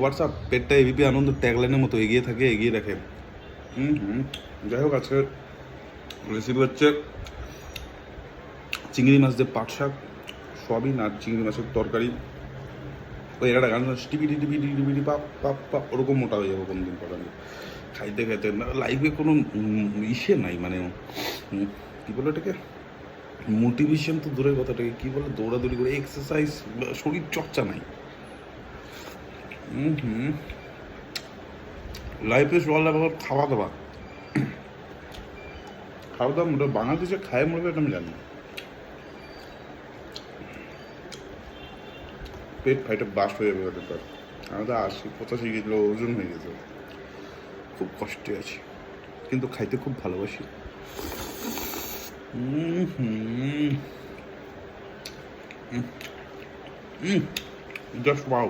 WhatsApp পেটটা ABP আনন্দ ট্যাগলাইনের মতো এগিয়ে থাকে, এগিয়ে রাখে। যাই হোক, আজকে রেসিপি হচ্ছে চিংড়ি মাছ দিয়ে পাট শাক, সয়াবিন আর চিংড়ি মাছের তরকারি। ওই একটা গান টিপিটি টিপিটি টিপিটি পাপ পাপ পাপ, ওরকম মোটা হয়ে যাবো কোনদিন পর। আমি খাইতে খাইতে লাইফে কোনো ইসে নাই, মানে কী বলে এটাকে, মোটিভেশন তো দূরের কথাটাকে কী বলে, দৌড়াদৌড়ি করে এক্সারসাইজ, শরীর চর্চা নাই। লাইফে সবার ব্যাপার খাওয়া দাওয়া, খাওয়া দাওয়া মোটা বাংলাদেশে খায় মরবে এটা আমি জানি। পেট ফাইটে বাস্ট হয়ে যাবে ওদের, আমাদের 80-85 কিলো ওজন হয়ে গেছে, খুব কষ্টে আছি, কিন্তু খাইতে খুব ভালোবাসি। Just wow.